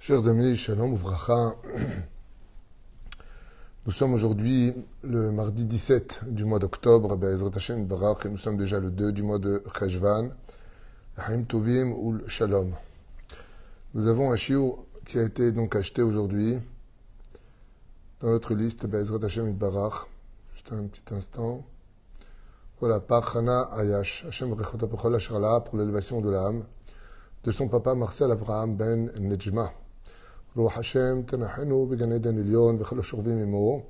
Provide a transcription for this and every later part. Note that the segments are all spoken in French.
Chers amis, Shalom Uvracha, nous sommes aujourd'hui le mardi 17 du mois d'octobre, Be'ezrat Hashem Barak, et nous sommes déjà le 2 du mois de Cheshvan, Haim Tovim Ul Shalom. Nous avons un shiur qui a été donc acheté aujourd'hui dans notre liste, Be'ezrat Hashem Barak. Juste un petit instant. Voilà, par Hana Ayash, Hashem Rechota Pechol Asherla pour l'élévation de l'âme de son papa Marcel Abraham Ben Nejma. רוח השם תנחנו בגן עדן עליון וכל השוכבים עמו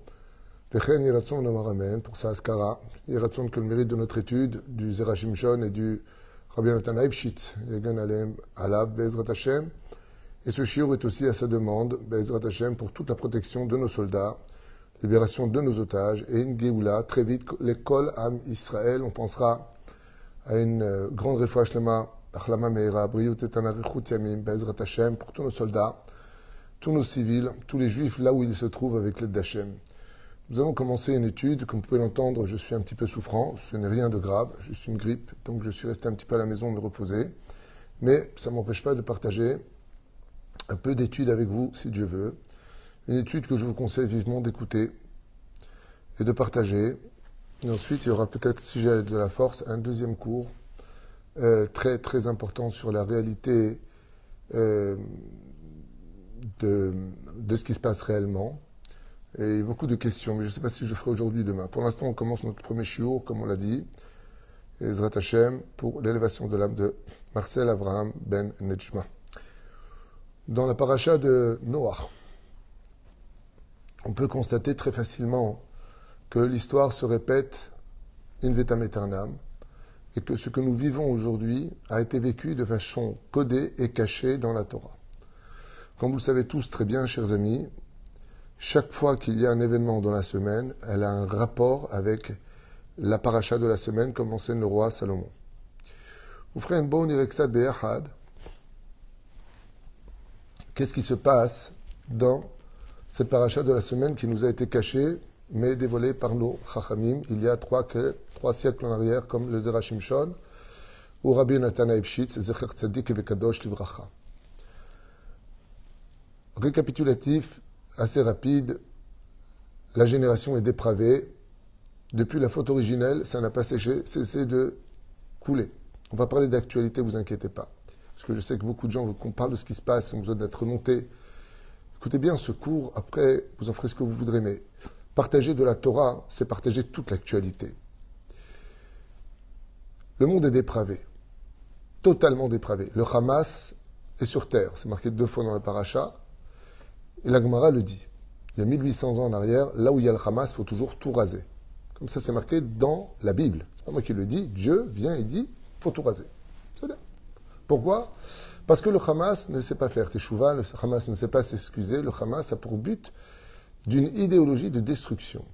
וכן יהי רצון לומר אמן pour sa askara. Il רצון que le mérite de notre étude du Zera Shimshon et du Rabbi Natan Eibshitz יגן עליהם עליו בעזרת השם. Et ce shiur est aussi à sa demande בעזרת השם pour toute la protection de nos soldats, libération de nos otages et une Géoula très vite l'école Am Israël. On pensera à une grande réfoua shlema Achlama Meira Briut et Tanarichut Yamim בעזרת השם pour tous nos soldats, tous nos civils, tous les juifs là où ils se trouvent avec l'aide d'Hachem. Nous allons commencer une étude. Comme vous pouvez l'entendre, je suis un petit peu souffrant. Ce n'est rien de grave, juste une grippe. Donc je suis resté un petit peu à la maison me reposer. Mais ça ne m'empêche pas de partager un peu d'études avec vous, si Dieu veut. Une étude que je vous conseille vivement d'écouter et de partager. Et ensuite, il y aura peut-être, si j'ai de la force, un deuxième cours très très important sur la réalité de ce qui se passe réellement. Et beaucoup de questions, mais je ne sais pas si je ferai aujourd'hui ou demain. Pour l'instant, on commence notre premier shiur, comme on l'a dit, Ezrat Hashem, pour l'élévation de l'âme de Marcel Abraham Ben Nejma. Dans la paracha de Noach, on peut constater très facilement que l'histoire se répète in vetam aeternam, et que ce que nous vivons aujourd'hui a été vécu de façon codée et cachée dans la Torah. Comme vous le savez tous très bien, chers amis, chaque fois qu'il y a un événement dans la semaine, elle a un rapport avec la paracha de la semaine, comme enseigne le roi Salomon. Vous ferez un bon ireksad be'achad. Qu'est-ce qui se passe dans cette paracha de la semaine qui nous a été cachée, mais dévoilée par nos chachamim il y a trois siècles en arrière, comme le Zera Shimshon, ou Rabbi Natan Eibshitz, Zecher Tzadik Vekadosh Livracha. Récapitulatif assez rapide, la génération est dépravée. Depuis la faute originelle, ça n'a pas cessé de couler. On va parler d'actualité, vous inquiétez pas. Parce que je sais que beaucoup de gens, qu'on parle de ce qui se passe, ont besoin d'être remontés. Écoutez bien ce cours, après, vous en ferez ce que vous voudrez, mais partager de la Torah, c'est partager toute l'actualité. Le monde est dépravé, totalement dépravé. Le Hamas est sur terre, c'est marqué 2 fois dans la paracha. Et la Gemara le dit. Il y a 1800 ans en arrière, là où il y a le Hamas, il faut toujours tout raser. Comme ça, c'est marqué dans la Bible. C'est pas moi qui le dis. Dieu vient et dit, il faut tout raser. C'est bien. Pourquoi ? Parce que le Hamas ne sait pas faire teshuva, le Hamas ne sait pas s'excuser. Le Hamas a pour but d'une idéologie de destruction.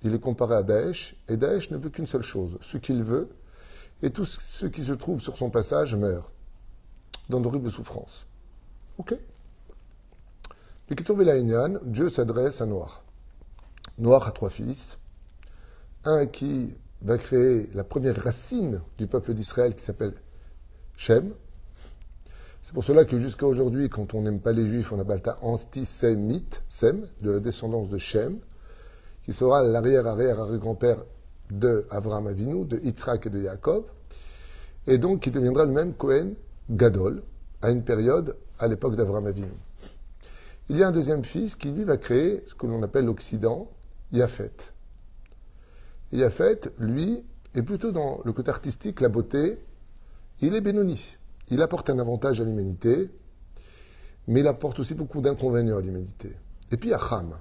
Il est comparé à Daesh, et Daesh ne veut qu'une seule chose, ce qu'il veut, et tous ceux qui se trouvent sur son passage meurent, dans d'horribles souffrances. Ok ? Dieu s'adresse à Noach. Noach a 3 fils. Un qui va créer la première racine du peuple d'Israël qui s'appelle Shem. C'est pour cela que jusqu'à aujourd'hui, quand on n'aime pas les Juifs, on appelle ça antisémite, Sem, de la descendance de Shem, qui sera l'arrière-arrière-arrière-grand-père de Avraham Avinu, de Yitzhak et de Yaakov, et donc qui deviendra le même Kohen Gadol, à une période, à l'époque d'Avraham Avinu. Il y a un deuxième fils qui, lui, va créer ce que l'on appelle l'Occident, Yafet. Et Yafet, lui, est plutôt dans le côté artistique, la beauté. Il est Benoni. Il apporte un avantage à l'humanité, mais il apporte aussi beaucoup d'inconvénients à l'humanité. Et puis il y a Ham.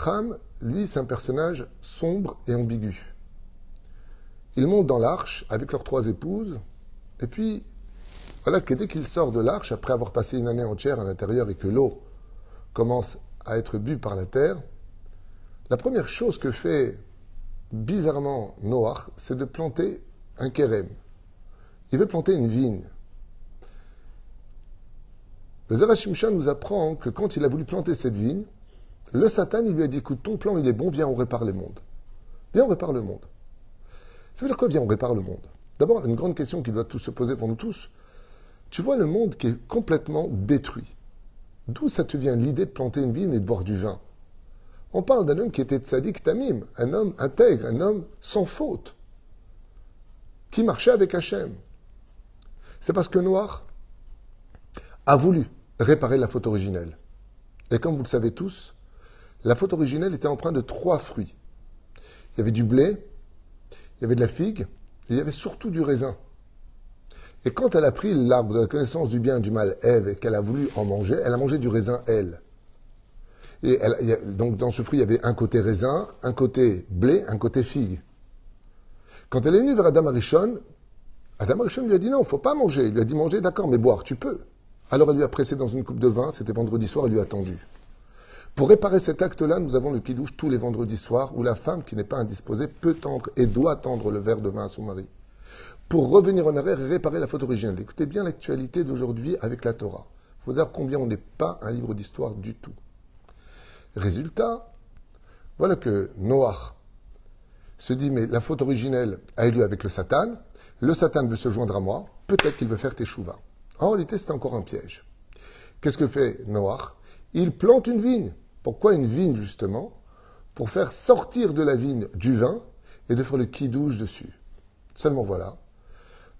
Ham, lui, c'est un personnage sombre et ambigu. Il monte dans l'arche avec leurs 3 épouses, et puis, voilà que dès qu'il sort de l'arche, après avoir passé une année entière à l'intérieur et que l'eau commence à être bu par la terre, la première chose que fait bizarrement Noach, c'est de planter un kérem. Il veut planter une vigne. Le Zera Shimshon nous apprend que quand il a voulu planter cette vigne, le Satan il lui a dit, écoute, ton plan il est bon, viens on répare le monde. Viens on répare le monde. Ça veut dire quoi, viens on répare le monde ? D'abord, une grande question qui doit tous se poser pour nous tous. Tu vois le monde qui est complètement détruit. D'où ça te vient l'idée de planter une vigne et de boire du vin? On parle d'un homme qui était tzaddik tamim, un homme intègre, un homme sans faute, qui marchait avec Hachem. C'est parce que Noach a voulu réparer la faute originelle. Et comme vous le savez tous, la faute originelle était empreinte de 3 fruits. Il y avait du blé, il y avait de la figue, et il y avait surtout du raisin. Et quand elle a pris l'arbre de la connaissance du bien et du mal, Ève, et qu'elle a voulu en manger, elle a mangé du raisin, elle. Et donc dans ce fruit, il y avait un côté raisin, un côté blé, un côté figue. Quand elle est venue vers Adam Arishon lui a dit non, il ne faut pas manger. Il lui a dit manger, d'accord, mais boire, tu peux. Alors elle lui a pressé dans une coupe de vin, c'était vendredi soir, elle lui a tendu. Pour réparer cet acte-là, nous avons le kidouche tous les vendredis soirs, où la femme qui n'est pas indisposée peut tendre et doit tendre le verre de vin à son mari. Pour revenir en arrière et réparer la faute originelle. Écoutez bien l'actualité d'aujourd'hui avec la Torah. Il faut dire combien on n'est pas un livre d'histoire du tout. Résultat, voilà que Noach se dit, mais la faute originelle a eu lieu avec le Satan veut se joindre à moi, peut-être qu'il veut faire teshuva. En réalité, c'est encore un piège. Qu'est-ce que fait Noach? Il plante une vigne. Pourquoi une vigne, justement? Pour faire sortir de la vigne du vin et de faire le kidouche dessus. Seulement voilà.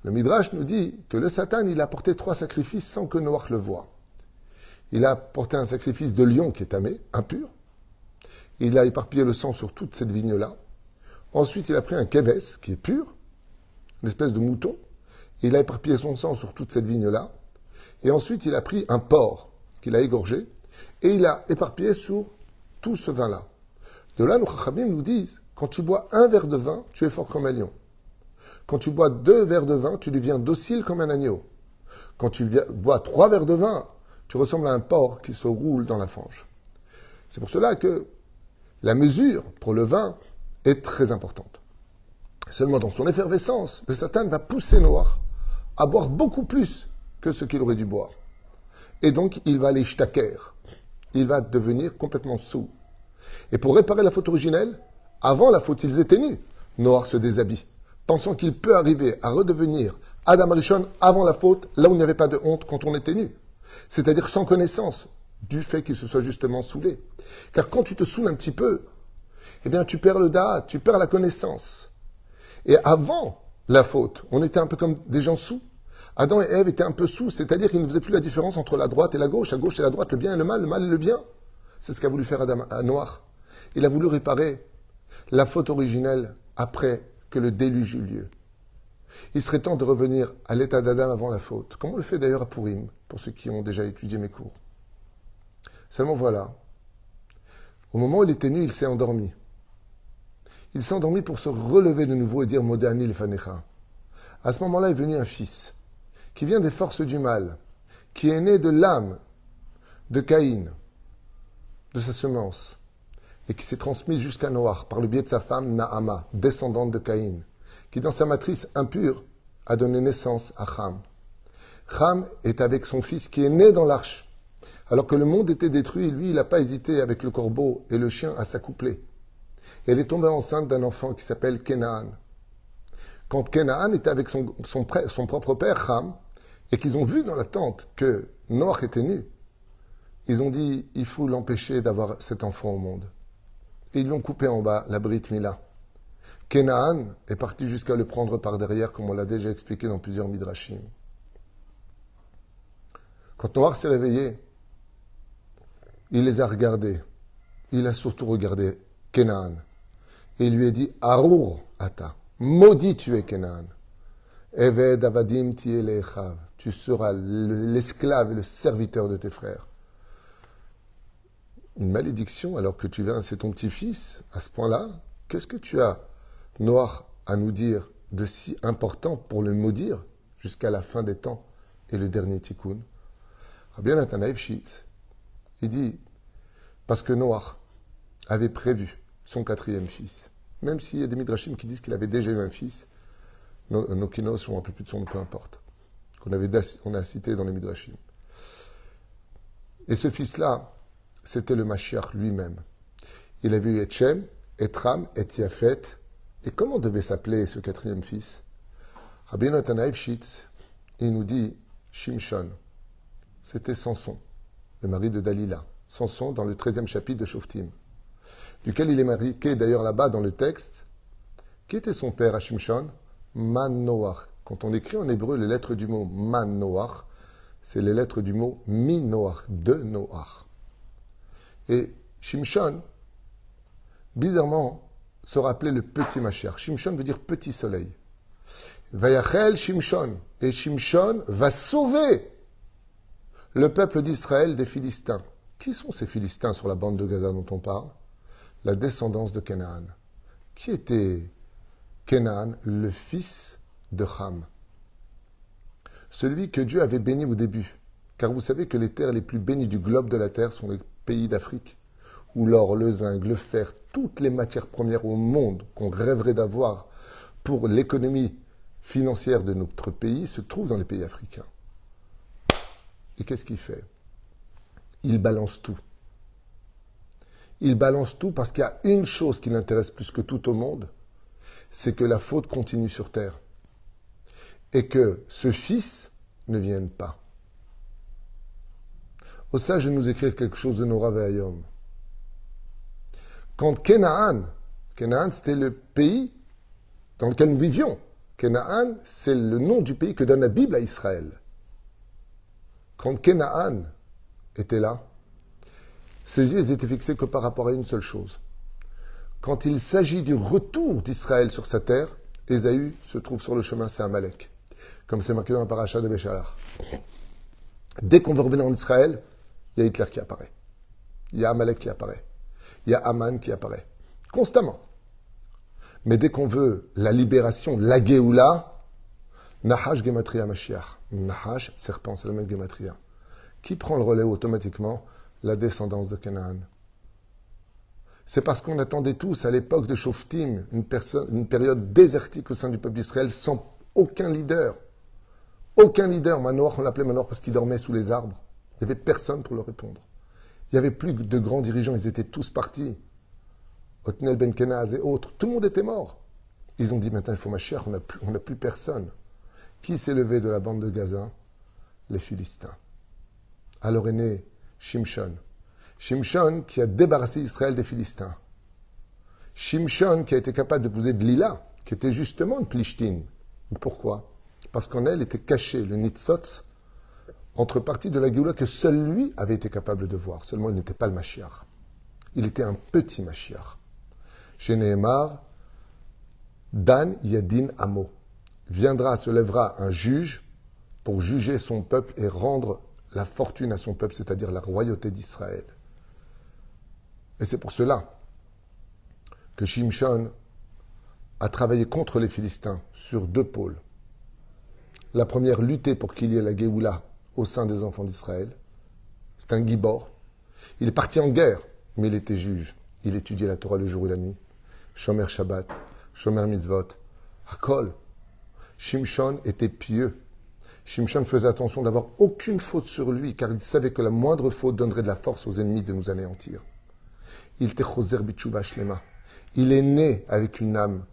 Le Midrash nous dit que le Satan, il a apporté 3 sacrifices sans que Noach le voie. Il a apporté un sacrifice de lion qui est tamé, impur. Il a éparpillé le sang sur toute cette vigne-là. Ensuite, il a pris un keves qui est pur, une espèce de mouton. Il a éparpillé son sang sur toute cette vigne-là. Et ensuite, il a pris un porc qu'il a égorgé et il a éparpillé sur tout ce vin-là. De là, nos chachamim nous disent, quand tu bois un verre de vin, tu es fort comme un lion. Quand tu bois 2 verres de vin, tu deviens docile comme un agneau. Quand tu bois 3 verres de vin, tu ressembles à un porc qui se roule dans la fange. C'est pour cela que la mesure pour le vin est très importante. Seulement dans son effervescence, le Satan va pousser Noach à boire beaucoup plus que ce qu'il aurait dû boire. Et donc, il va aller shtaker. Il va devenir complètement sourd. Et pour réparer la faute originelle, avant la faute, ils étaient nus. Noach se déshabille, pensant qu'il peut arriver à redevenir Adam Arishon avant la faute, là où il n'y avait pas de honte quand on était nu. C'est-à-dire sans connaissance du fait qu'il se soit justement saoulé. Car quand tu te saoules un petit peu, eh bien tu perds le da'at, tu perds la connaissance. Et avant la faute, on était un peu comme des gens sous. Adam et Ève étaient un peu sous, c'est-à-dire qu'ils ne faisaient plus la différence entre la droite et la gauche et la droite, le bien et le mal et le bien. C'est ce qu'a voulu faire Adam à Noach. Il a voulu réparer la faute originelle après que le déluge eut lieu. Il serait temps de revenir à l'état d'Adam avant la faute, comme on le fait d'ailleurs à Purim, pour ceux qui ont déjà étudié mes cours. Seulement voilà, au moment où il était nu, il s'est endormi. Il s'est endormi pour se relever de nouveau et dire « Modani lefanecha ». À ce moment-là est venu un fils, qui vient des forces du mal, qui est né de l'âme de Caïn, de sa semence, et qui s'est transmise jusqu'à Noach par le biais de sa femme Naama, descendante de Caïn, qui dans sa matrice impure a donné naissance à Cham. Cham est avec son fils qui est né dans l'arche. Alors que le monde était détruit, lui, il n'a pas hésité avec le corbeau et le chien à s'accoupler. Et elle est tombée enceinte d'un enfant qui s'appelle Kénaan. Quand Kénaan était avec son propre père, Cham, et qu'ils ont vu dans la tente que Noach était nu, ils ont dit, il faut l'empêcher d'avoir cet enfant au monde. Et ils lui ont coupé en bas la Brit Mila. Kénaan est parti jusqu'à le prendre par derrière, comme on l'a déjà expliqué dans plusieurs midrashim. Quand Noach s'est réveillé, il les a regardés. Il a surtout regardé Kénaan. Et il lui a dit, Arur ata, maudit tu es Kénaan. Eved avadim tiye lechav. Tu seras l'esclave et le serviteur de tes frères. Une malédiction alors que tu viens, c'est ton petit-fils, à ce point-là. Qu'est-ce que tu as, Noach, à nous dire de si important pour le maudire jusqu'à la fin des temps et le dernier tikkun? Rabbi Nathanaël Shitz, il dit, parce que Noach avait prévu son 4e fils, même s'il y a des midrashim qui disent qu'il avait déjà eu un fils, nos kinos sont un peu plus de son nom, peu importe, on a cité dans les midrashim. Et ce fils-là, c'était le Mashiach lui-même. Il avait eu Etchem, Etram, Etiafet. Et comment devait s'appeler ce 4e fils? Rabbi Nathanaël Shitz, il nous dit Shimshon. C'était Samson. le mari de Dalila. Samson dans le 13e chapitre de Shoftim, duquel il est marqué d'ailleurs là-bas dans le texte. Qui était son père à Shimshon? Manoach. Quand on écrit en hébreu les lettres du mot Manoach, c'est les lettres du mot Mi-Noach, de Noach. Et Shimshon, bizarrement, se rappelait le petit Mashiach. Shimshon veut dire petit soleil. Vayachel Shimshon. Et Shimshon va sauver le peuple d'Israël des Philistins. Qui sont ces Philistins sur la bande de Gaza dont on parle? La descendance de Canaan. Qui était Canaan, le fils de Ham? Celui que Dieu avait béni au début. Car vous savez que les terres les plus bénies du globe de la terre sont les pays d'Afrique, où l'or, le zinc, le fer, toutes les matières premières au monde qu'on rêverait d'avoir pour l'économie financière de notre pays se trouvent dans les pays africains. Et qu'est-ce qu'il fait? Il balance tout. Il balance tout parce qu'il y a une chose qui l'intéresse plus que tout au monde, c'est que la faute continue sur terre. Et que ce fils ne vienne pas. Au sage de nous écrire quelque chose de Nora Ve'ayom. Quand Canaan c'était le pays dans lequel nous vivions. Canaan, c'est le nom du pays que donne la Bible à Israël. Quand Canaan était là, ses yeux étaient fixés que par rapport à une seule chose. Quand il s'agit du retour d'Israël sur sa terre, Ésaü se trouve sur le chemin, c'est Amalek. Comme c'est marqué dans la paracha de Béchalar. Dès qu'on veut revenir en Israël, il y a Hitler qui apparaît. Il y a Amalek qui apparaît. Il y a Aman qui apparaît. Constamment. Mais dès qu'on veut la libération, la Géoula, Nahash Gematria Mashiach. Nahash, serpent, c'est le même Gematria. Qui prend le relais automatiquement? La descendance de Canaan. C'est parce qu'on attendait tous à l'époque de Shoftim, une période désertique au sein du peuple d'Israël, sans aucun leader. Aucun leader. Manoach, on l'appelait Manoach parce qu'il dormait sous les arbres. Il n'y avait personne pour le répondre. Il n'y avait plus de grands dirigeants, ils étaient tous partis. Otniel Ben Kenaz et autres, tout le monde était mort. Ils ont dit maintenant il faut Mashiach, on n'a plus personne. Qui s'est levé de la bande de Gaza? Les Philistins. Alors est né Shimshon. Shimshon qui a débarrassé Israël des Philistins. Shimshon qui a été capable d'épouser Dlila, qui était justement une Plishtin. Pourquoi? Parce qu'en elle était caché le Nitzotz entre parties de la Géoula que seul lui avait été capable de voir. Seulement il n'était pas le Mashiach. Il était un petit Mashiach. Chez Nehemar, Dan Yadin Amo. Se lèvera un juge pour juger son peuple et rendre la fortune à son peuple, c'est-à-dire la royauté d'Israël. Et c'est pour cela que Shimshon a travaillé contre les Philistins sur deux pôles. La première, lutter pour qu'il y ait la Géoula au sein des enfants d'Israël. C'est un gibor. Il est parti en guerre, mais il était juge. Il étudiait la Torah le jour et la nuit. Shomer Shabbat, Shomer Mitzvot, Hakol. Shimshon était pieux. Shimshon faisait attention d'avoir aucune faute sur lui, car il savait que la moindre faute donnerait de la force aux ennemis de nous anéantir. Il était choser bitshuva shlema. Il est né avec une âme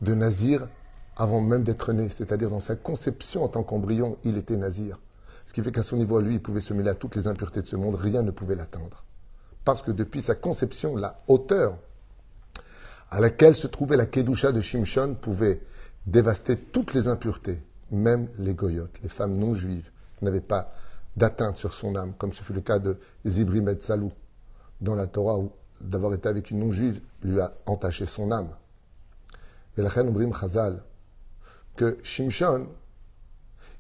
de nazir avant même d'être né, c'est-à-dire dans sa conception en tant qu'embryon, il était nazir. Ce qui fait qu'à son niveau à lui, il pouvait se mêler à toutes les impuretés de ce monde, rien ne pouvait l'atteindre. Parce que depuis sa conception, la hauteur à laquelle se trouvait la Kedusha de Shimshon pouvait dévaster toutes les impuretés, même les goyotes, les femmes non juives, qui n'avaient pas d'atteinte sur son âme, comme ce fut le cas de Zibri Metsalou, dans la Torah, où d'avoir été avec une non juive lui a entaché son âme. Mais la Chen Obrim Chazal, que Shimshon,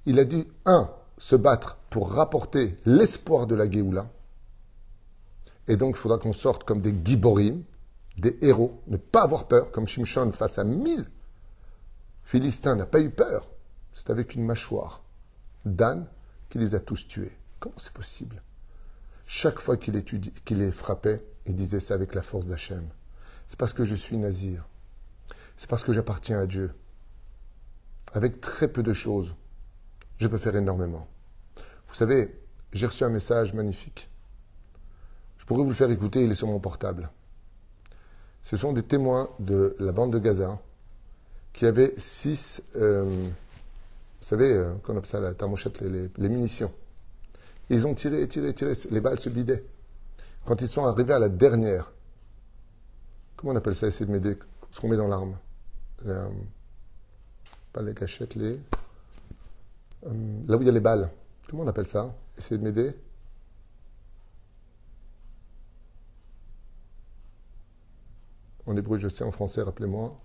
il a dû, se battre pour rapporter l'espoir de la Géoula. Et donc, il faudra qu'on sorte comme des giborim, des héros, ne pas avoir peur, comme Shimshon face à 1000 Philistins n'a pas eu peur. C'est avec une mâchoire d'âne qui les a tous tués. Comment c'est possible? Chaque fois qu'il les frappait, il disait ça avec la force d'Hachem. C'est parce que je suis nazir. C'est parce que j'appartiens à Dieu. Avec très peu de choses, je peux faire énormément. Vous savez, j'ai reçu un message magnifique. Je pourrais vous le faire écouter, il est sur mon portable. Ce sont des témoins de la bande de Gaza qui avaient 6, vous savez, qu'on appelle ça la thermochette, les munitions, Ils ont tiré, les balles se vidaient. Quand ils sont arrivés à la dernière, comment on appelle ça, essayer de m'aider, ce qu'on met dans l'arme? Pas les gâchettes, là où il y a les balles. Comment on appelle ça? Essayez de m'aider. En hébreu, je sais, en français, rappelez-moi.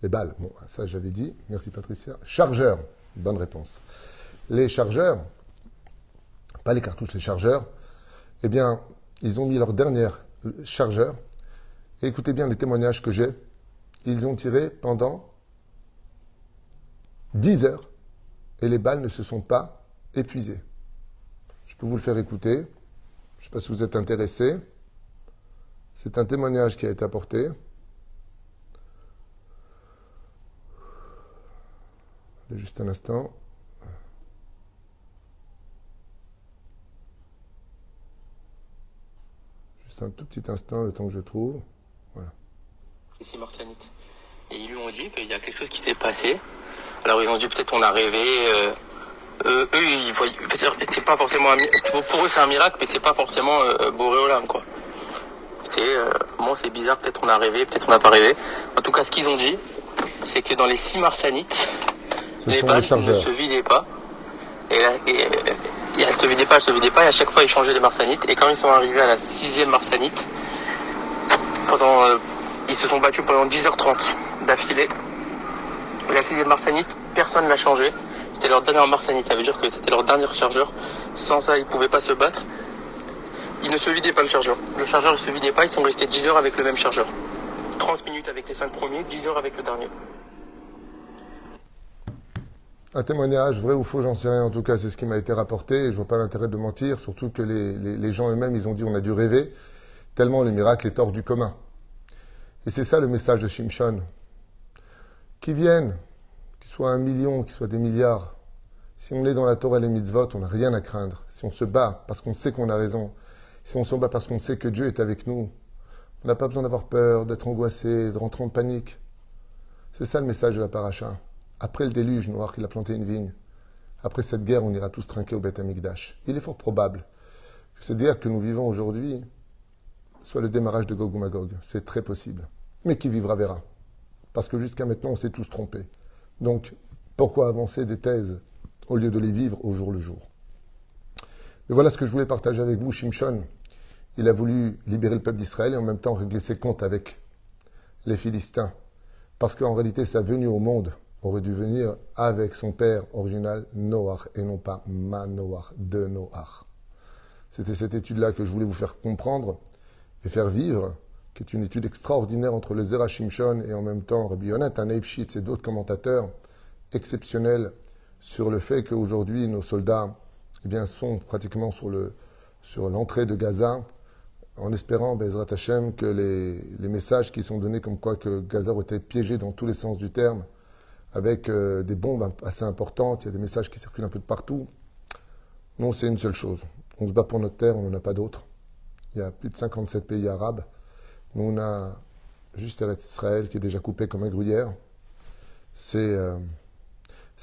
Les balles. Bon, ça j'avais dit. Merci Patricia. Chargeurs. Bonne réponse. Les chargeurs, pas les cartouches, les chargeurs, eh bien, ils ont mis leur dernier chargeur. Et écoutez bien les témoignages que j'ai. Ils ont tiré pendant 10 heures et les balles ne se sont pas épuisées. Je peux vous le faire écouter. Je ne sais pas si vous êtes intéressés. C'est un témoignage qui a été apporté. Juste un instant. Juste un tout petit instant, le temps que je trouve. Voilà. Ici Marsanite. Et ils lui ont dit qu'il y a quelque chose qui s'est passé. Alors ils ont dit peut-être on a rêvé. Eux, ils voyaient. C'est pas forcément pour eux c'est un miracle, mais c'est pas forcément Boréolam quoi. Bon, c'est bizarre, peut-être on a rêvé, peut-être on n'a pas rêvé. En tout cas, ce qu'ils ont dit, c'est que dans les 6 Marsanites, les balles ne se vidaient pas. Elles se vidaient pas, et à chaque fois ils changeaient les Marsanites. Et quand ils sont arrivés à la 6e Marsanite, ils se sont battus pendant 10h30 d'affilée. Et la 6e Marsanite, personne ne l'a changé. C'était leur dernière Marsanite, ça veut dire que c'était leur dernier chargeur. Sans ça, ils ne pouvaient pas se battre. Il ne se vidait pas le chargeur. Le chargeur ne se vidait pas, ils sont restés 10 heures avec le même chargeur. 30 minutes avec les 5 premiers, 10 heures avec le dernier. Un témoignage, vrai ou faux, j'en sais rien. En tout cas, c'est ce qui m'a été rapporté. Et je ne vois pas l'intérêt de mentir, surtout que les gens eux-mêmes, ils ont dit on a dû rêver, tellement le miracle est hors du commun. Et c'est ça le message de Shimshon. Qu'ils viennent, qu'ils soient 1 million, qu'ils soient des milliards. Si on est dans la Torah et les mitzvot, on n'a rien à craindre. Si on se bat parce qu'on sait qu'on a raison, si on se bat parce qu'on sait que Dieu est avec nous, on n'a pas besoin d'avoir peur, d'être angoissé, de rentrer en panique. C'est ça le message de la paracha. Après le déluge, Noach, il a planté une vigne. Après cette guerre, on ira tous trinquer au Beth Amikdash. Il est fort probable que cette guerre que nous vivons aujourd'hui soit le démarrage de Gog ou Magog. C'est très possible. Mais qui vivra verra. Parce que jusqu'à maintenant, on s'est tous trompés. Donc, pourquoi avancer des thèses au lieu de les vivre au jour le jour? Mais voilà ce que je voulais partager avec vous. Shimshon, il a voulu libérer le peuple d'Israël et en même temps régler ses comptes avec les Philistins. Parce qu'en réalité, sa venue au monde aurait dû venir avec son père original, Noach, et non pas Manoach, de Noach. C'était cette étude-là que je voulais vous faire comprendre et faire vivre, qui est une étude extraordinaire entre le Zera Shimshon et en même temps Rabbi Yonatan Eifshitz et d'autres commentateurs exceptionnels sur le fait qu'aujourd'hui, nos soldats eh bien, sont pratiquement sur l'entrée de Gaza, en espérant, Bezrat Hashem, que les messages qui sont donnés comme quoi que Gaza aurait été piégé dans tous les sens du terme, avec des bombes assez importantes, il y a des messages qui circulent un peu de partout. Non, c'est une seule chose. On se bat pour notre terre, on n'en a pas d'autre. Il y a plus de 57 pays arabes. Nous, on a juste Eretz Israël qui est déjà coupé comme un gruyère. C'est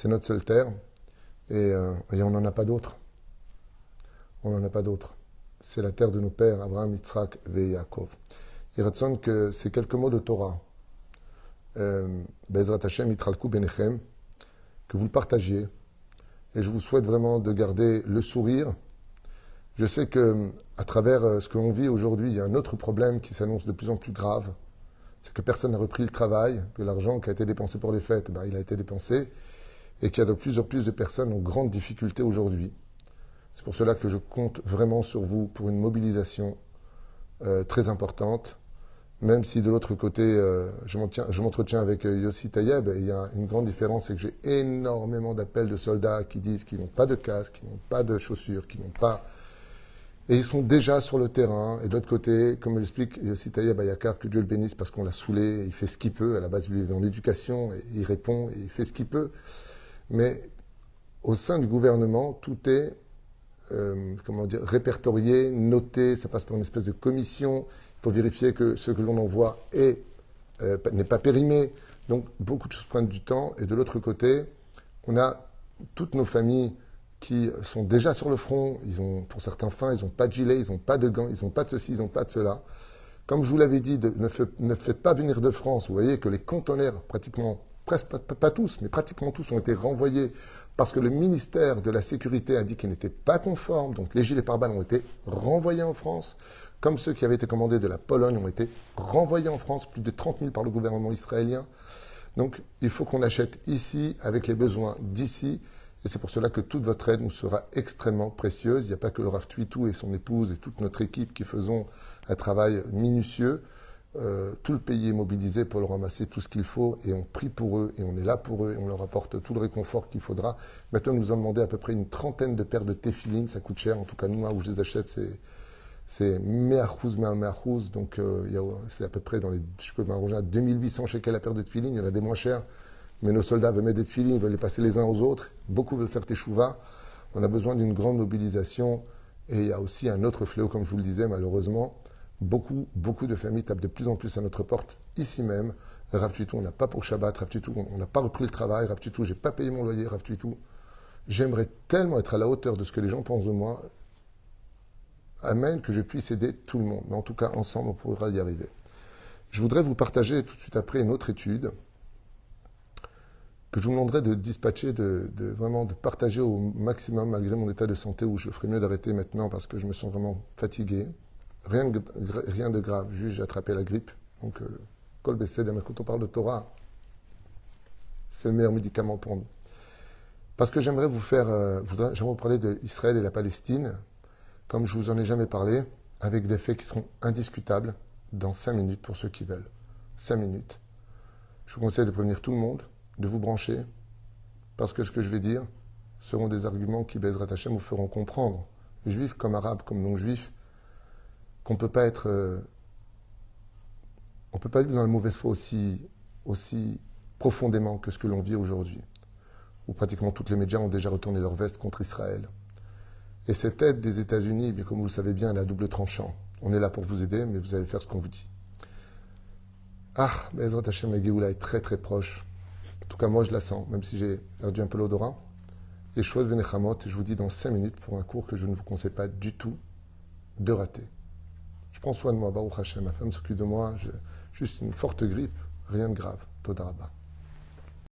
notre seule terre. Et on n'en a pas d'autre. On n'en a pas d'autre. C'est la terre de nos pères, Abraham, Yitzhak et Yaakov. Il ressent que ces quelques mots de Torah, Bezrat Hashem, Yitralku Benechem, que vous le partagiez. Et je vous souhaite vraiment de garder le sourire. Je sais que à travers ce que l'on vit aujourd'hui, il y a un autre problème qui s'annonce de plus en plus grave. C'est que personne n'a repris le travail, que l'argent qui a été dépensé pour les fêtes, il a été dépensé, et qu'il y a de plus en plus de personnes en grande difficulté aujourd'hui. C'est pour cela que je compte vraiment sur vous pour une mobilisation très importante, même si de l'autre côté, je m'entretiens avec Yossi Tayeb, et il y a une grande différence, c'est que j'ai énormément d'appels de soldats qui disent qu'ils n'ont pas de casque, qu'ils n'ont pas de chaussures, qu'ils n'ont pas... Et ils sont déjà sur le terrain. Et de l'autre côté, comme l'explique Yossi Tayeb à Yakar, que Dieu le bénisse parce qu'on l'a saoulé, il fait ce qu'il peut. À la base, il est dans l'éducation, et il répond, et il fait ce qu'il peut. Mais au sein du gouvernement, tout est répertorié, noté, ça passe par une espèce de commission pour vérifier que ce que l'on envoie n'est pas périmé. Donc beaucoup de choses prennent du temps. Et de l'autre côté, on a toutes nos familles qui sont déjà sur le front. Ils ont, pour certains fins, ils n'ont pas de gilet, ils n'ont pas de gants, ils n'ont pas de ceci, ils n'ont pas de cela. Comme je vous l'avais dit, ne faites pas venir de France. Vous voyez que les conteneurs, pratiquement, presque pas tous, mais pratiquement tous, ont été renvoyés parce que le ministère de la Sécurité a dit qu'ils n'étaient pas conformes. Donc les gilets pare-balles ont été renvoyés en France, comme ceux qui avaient été commandés de la Pologne ont été renvoyés en France, plus de 30 000 par le gouvernement israélien. Donc il faut qu'on achète ici, avec les besoins d'ici. Et c'est pour cela que toute votre aide nous sera extrêmement précieuse. Il n'y a pas que le Rav Twitou et son épouse et toute notre équipe qui faisons un travail minutieux. Tout le pays est mobilisé pour leur ramasser tout ce qu'il faut et on prie pour eux et on est là pour eux et on leur apporte tout le réconfort qu'il faudra. Maintenant, nous nous avons demandé à peu près une trentaine de paires de téfilines. Ça coûte cher. En tout cas, nous, où je les achète, c'est me'achouz, donc c'est à peu près je peux m'arranger à 2800 shekels la paire de téfilines. Il y en a des moins chers. Mais nos soldats veulent mettre des tefilines, ils veulent les passer les uns aux autres. Beaucoup veulent faire teshuva. On a besoin d'une grande mobilisation. Et il y a aussi un autre fléau, comme je vous le disais, malheureusement. Beaucoup de familles tapent de plus en plus à notre porte, ici même. Rav Twitou, on n'a pas pour Shabbat. Rav Twitou, on n'a pas repris le travail. Rav Twitou, j'ai pas payé mon loyer. Rav Twitou, j'aimerais tellement être à la hauteur de ce que les gens pensent de moi. Amen, que je puisse aider tout le monde. Mais en tout cas, ensemble, on pourra y arriver. Je voudrais vous partager tout de suite après une autre étude que je vous demanderais de dispatcher, vraiment de partager au maximum, malgré mon état de santé, où je ferais mieux d'arrêter maintenant parce que je me sens vraiment fatigué. Rien de grave, juste j'ai attrapé la grippe. Donc, Kol Besed, mais quand on parle de Torah, c'est le meilleur médicament pour nous. Parce que j'aimerais j'aimerais vous parler d'Israël et la Palestine, comme je vous en ai jamais parlé, avec des faits qui seront indiscutables dans 5 minutes pour ceux qui veulent. 5 minutes. Je vous conseille de prévenir tout le monde, de vous brancher, parce que ce que je vais dire seront des arguments qui, Bezrat Hashem, vous feront comprendre, juifs comme arabes, comme non-juifs, qu'on ne peut pas être... on ne peut pas vivre dans la mauvaise foi aussi profondément que ce que l'on vit aujourd'hui, où pratiquement toutes les médias ont déjà retourné leur veste contre Israël. Et cette aide des États-Unis, comme vous le savez bien, elle est à double tranchant. On est là pour vous aider, mais vous allez faire ce qu'on vous dit. Ah, Bezrat Hashem, la Géoula est très très proche. En tout cas, moi, je la sens, même si j'ai perdu un peu l'odorat. Et Shouad Venechamot, je vous dis dans 5 minutes pour un cours que je ne vous conseille pas du tout de rater. Je prends soin de moi, Baruch Hashem, ma femme s'occupe de moi, juste une forte grippe, rien de grave. Toda Rabba.